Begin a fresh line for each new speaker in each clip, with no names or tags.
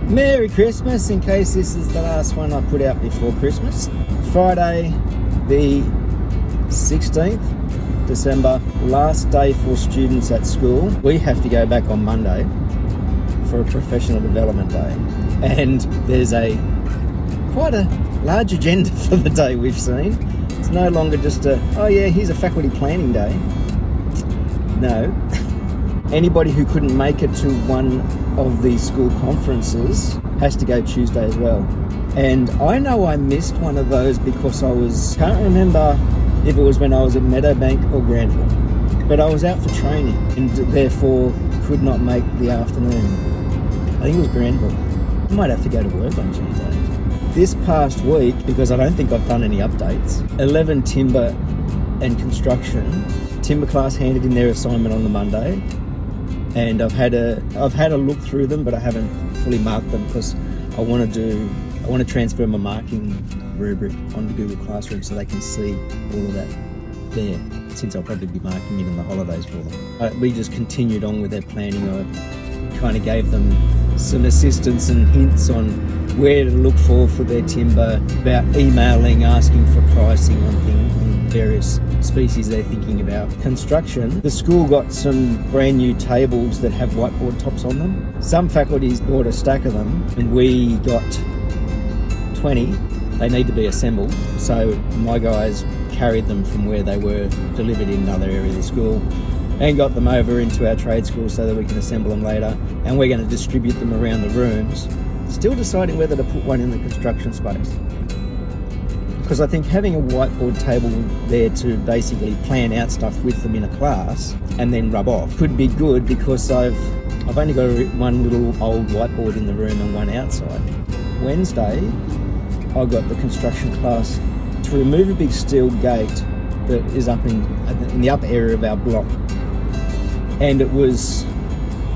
Merry Christmas, in case this is the last one I put out before Christmas. Friday the 16th December, last day for students at school. We have to go back on Monday for a professional development day. And there's quite a large agenda for the day we've seen. It's no longer just here's a faculty planning day. No. Anybody who couldn't make it to one of these school conferences has to go Tuesday as well. And I know I missed one of those because can't remember if it was when I was at Meadowbank or Granville, but I was out for training and therefore could not make the afternoon. I think it was Granville. I might have to go to work on Tuesday. This past week, because I don't think I've done any updates, 11 timber and construction. Timber class handed in their assignment on the Monday, and I've had a look through them, but I haven't fully marked them because I want to transfer my marking rubric onto Google Classroom so they can see all of that there, since I'll probably be marking it in the holidays for them. We just continued on with their planning. I kind of gave them some assistance and hints on where to look for their timber, about emailing, asking for pricing on things, on various species they're thinking about. Construction, the school got some brand new tables that have whiteboard tops on them. Some faculties bought a stack of them and we got 20. They need to be assembled, so my guys carried them from where they were delivered in another area of the school and got them over into our trade school so that we can assemble them later, and we're going to distribute them around the rooms. Still deciding whether to put one in the construction space, because I think having a whiteboard table there to basically plan out stuff with them in a class and then rub off could be good, because I've only got one little old whiteboard in the room and one outside. Wednesday I got the construction class to remove a big steel gate that is up in the upper area of our block, and it was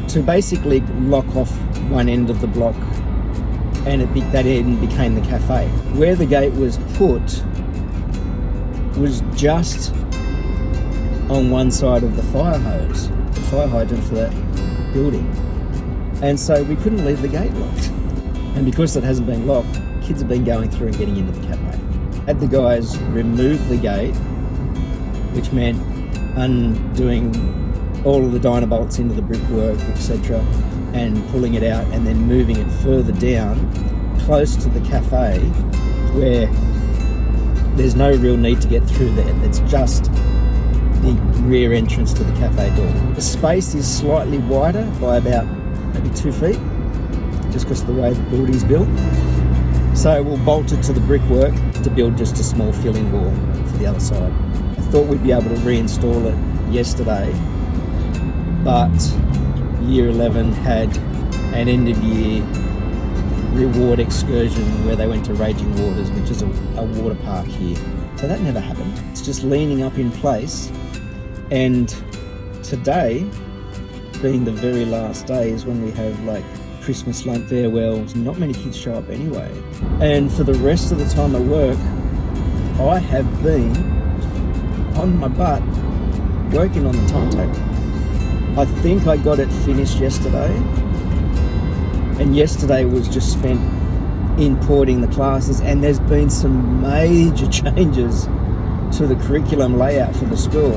to basically lock off one end of the block, and that end became the cafe. Where the gate was put was just on one side of the fire hose, the fire hydrant for that building, and so we couldn't leave the gate locked. And because it hasn't been locked, kids have been going through and getting into the cafe. Had the guys remove the gate, which meant undoing all of the dynabolts into the brickwork, etc., and pulling it out and then moving it further down close to the cafe, where there's no real need to get through there. It's just the rear entrance to the cafe door. The space is slightly wider by about maybe 2 feet, just because of the way the building's built. So we'll bolt it to the brickwork to build just a small filling wall for the other side. I thought we'd be able to reinstall it yesterday, but Year 11 had an end of year reward excursion where they went to Raging Waters, which is a water park here. So that never happened. It's just leaning up in place, and today, being the very last day, is when we have like Christmas lunch farewells. Not many kids show up anyway. And for the rest of the time at work, I have been on my butt working on the timetable. I think I got it finished yesterday, and yesterday was just spent importing the classes, and there's been some major changes to the curriculum layout for the school,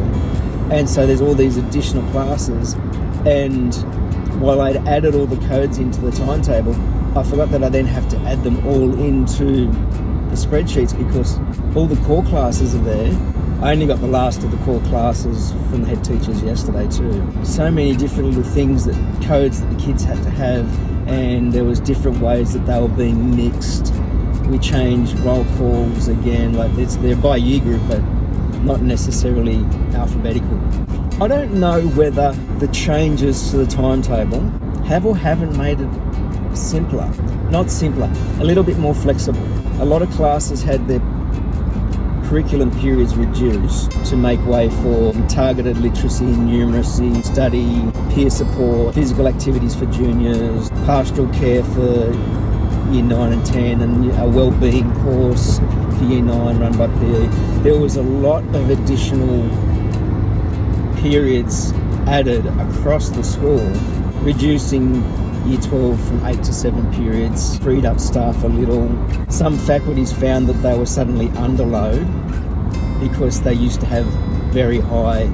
and so there's all these additional classes. And while I'd added all the codes into the timetable, I forgot that I then have to add them all into the spreadsheets, because all the core classes are there. I only got the last of the core classes from the head teachers yesterday too. So many different little things, codes that the kids had to have, and there was different ways that they were being mixed. We changed roll calls again, they're by year group, but not necessarily alphabetical. I don't know whether the changes to the timetable have or haven't made it simpler. Not simpler, a little bit more flexible. A lot of classes had their curriculum periods reduced to make way for targeted literacy, numeracy, study, peer support, physical activities for juniors, pastoral care for Year 9 and 10, and a wellbeing course for Year 9 run by PE. There was a lot of additional periods added across the school, reducing Year 12 from 8 to 7 periods, freed up staff a little. Some faculties found that they were suddenly underload because they used to have very high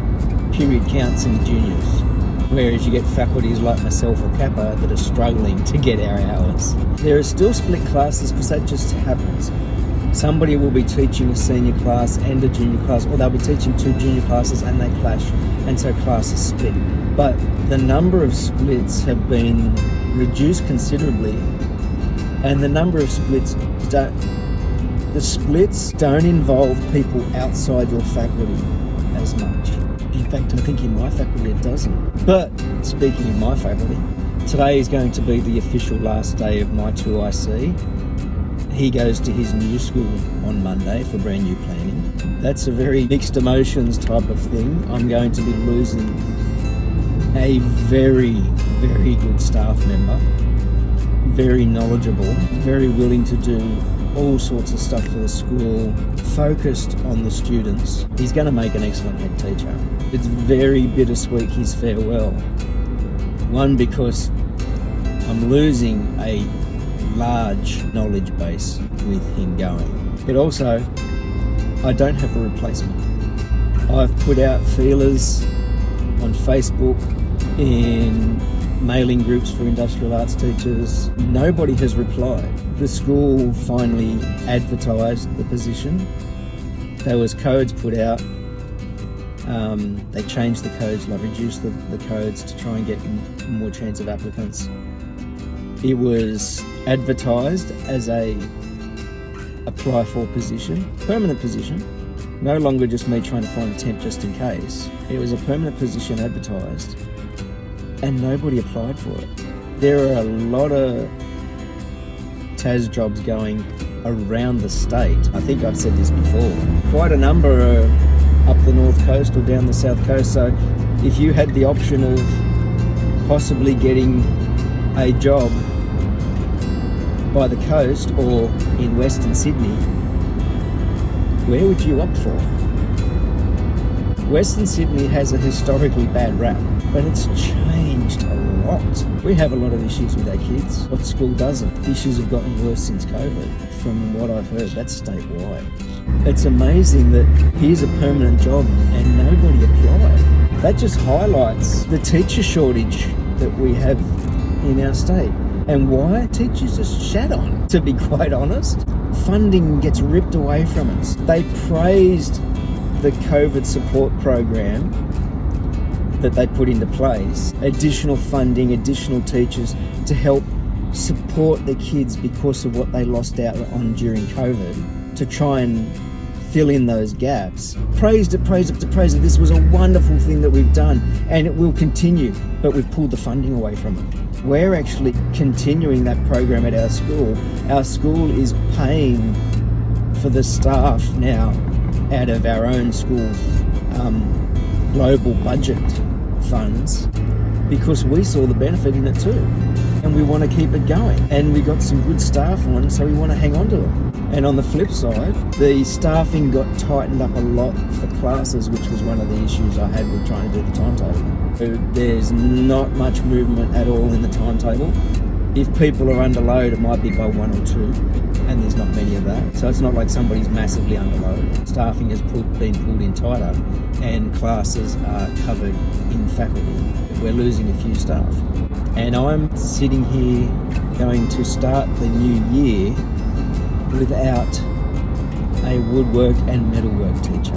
period counts in the juniors. Whereas you get faculties like myself or Kappa that are struggling to get our hours. There are still split classes because that just happens. Somebody will be teaching a senior class and a junior class, or they'll be teaching 2 junior classes and they clash, and so classes split. But the number of splits have been reduced considerably, and the number of splits don't involve people outside your faculty as much. In fact, I think in my faculty it doesn't. But speaking of my faculty, today is going to be the official last day of my 2IC. He goes to his new school on Monday for brand new planning. That's a very mixed emotions type of thing. I'm going to be losing a very, very good staff member, very knowledgeable, very willing to do all sorts of stuff for the school, focused on the students. He's going to make an excellent head teacher. It's very bittersweet, his farewell. One, because I'm losing a large knowledge base with him going. But also, I don't have a replacement. I've put out feelers on Facebook, in mailing groups for industrial arts teachers. Nobody has replied. The school finally advertised the position. There was codes put out. They changed the codes, like reduced the codes to try and get more chance of applicants. It was advertised as a apply for position, permanent position. No longer just me trying to find a temp just in case. It was a permanent position advertised, and nobody applied for it. There are a lot of TAS jobs going around the state. I think I've said this before. Quite a number are up the north coast or down the south coast. So if you had the option of possibly getting a job by the coast or in Western Sydney, where would you opt for? Western Sydney has a historically bad rap, but it's changed a lot. We have a lot of issues with our kids. What school doesn't? Issues have gotten worse since COVID. From what I've heard, that's statewide. It's amazing that here's a permanent job and nobody applied. That just highlights the teacher shortage that we have in our state. And why? Teachers are shat on, to be quite honest. Funding gets ripped away from us. They praised the COVID support program that they put into place, additional funding, additional teachers to help support the kids because of what they lost out on during COVID, to try and fill in those gaps. Praised it. This was a wonderful thing that we've done, and it will continue, but we've pulled the funding away from it. We're actually continuing that program at our school. Our school is paying for the staff now out of our own school global budget funds, because we saw the benefit in it too, and we want to keep it going, and we got some good staff on, so we want to hang on to it. And on the flip side, the staffing got tightened up a lot for classes, which was one of the issues I had with trying to do the timetable. So there's not much movement at all in the timetable. If people are underload, it might be by 1 or 2, and there's not many of that. So it's not like somebody's massively underloaded. Staffing has been pulled in tighter, and classes are covered in faculty. We're losing a few staff. And I'm sitting here going to start the new year without a woodwork and metalwork teacher.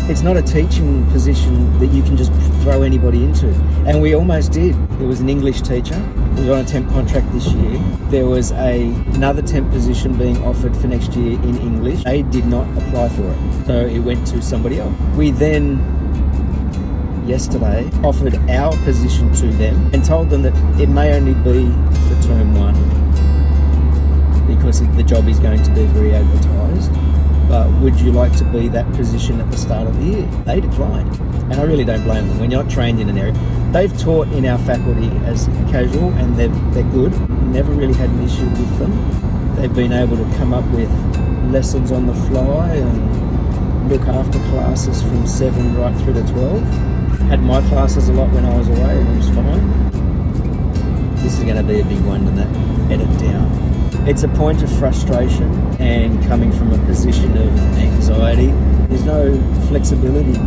It's not a teaching position that you can just throw anybody into. And we almost did. There was an English teacher who was on a temp contract this year. There was another temp position being offered for next year in English. They did not apply for it, so it went to somebody else. We then, yesterday, offered our position to them and told them that it may only be for term 1 because the job is going to be very advertised. But would you like to be that position at the start of the year? They declined. And I really don't blame them. When you're not trained in an area, they've taught in our faculty as casual, and they're good. Never really had an issue with them. They've been able to come up with lessons on the fly and look after classes from 7 right through to 12. Had my classes a lot when I was away, and it was fine. this is going to be a big one to edit down. It's a point of frustration, and coming from a position of anxiety, there's no flexibility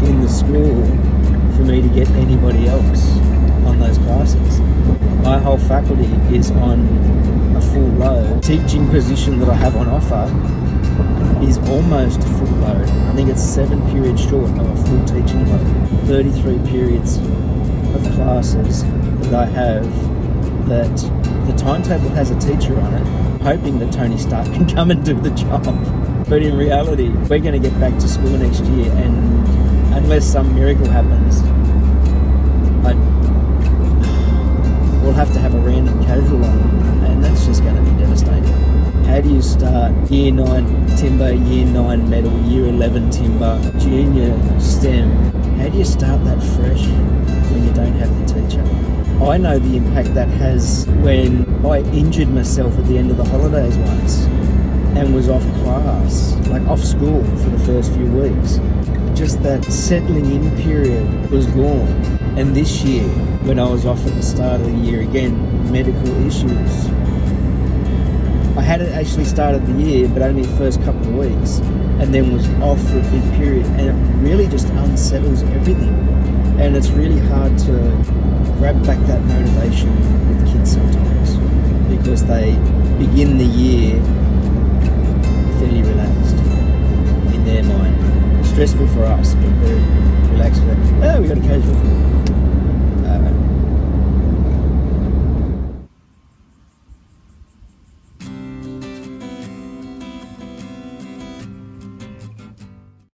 in the school for me to get anybody else on those classes. My whole faculty is on a full load. Teaching position that I have on offer is almost full load. I think it's 7 periods short of a full teaching load. 33 periods of classes that I have that the timetable has a teacher on it, hoping that Tony Stark can come and do the job. But in reality, we're going to get back to school next year, and unless some miracle happens, we'll have to have a random casual on, and that's just going to be devastating. How do you start Year 9 timber, Year 9 metal, Year 11 timber, junior STEM? How do you start that fresh when you don't have the teacher? I know the impact that has when I injured myself at the end of the holidays once and was off class, like off school for the first few weeks. Just that settling in period was gone. And this year, when I was off at the start of the year again, medical issues, I hadn't actually started the year, but only the first couple of weeks, and then was off for a big period, and it really just unsettles everything. And it's really hard to grab back that motivation with kids sometimes, because they begin the year fairly relaxed in their mind. Stressful for us, but very relaxed. Oh, we got a casual.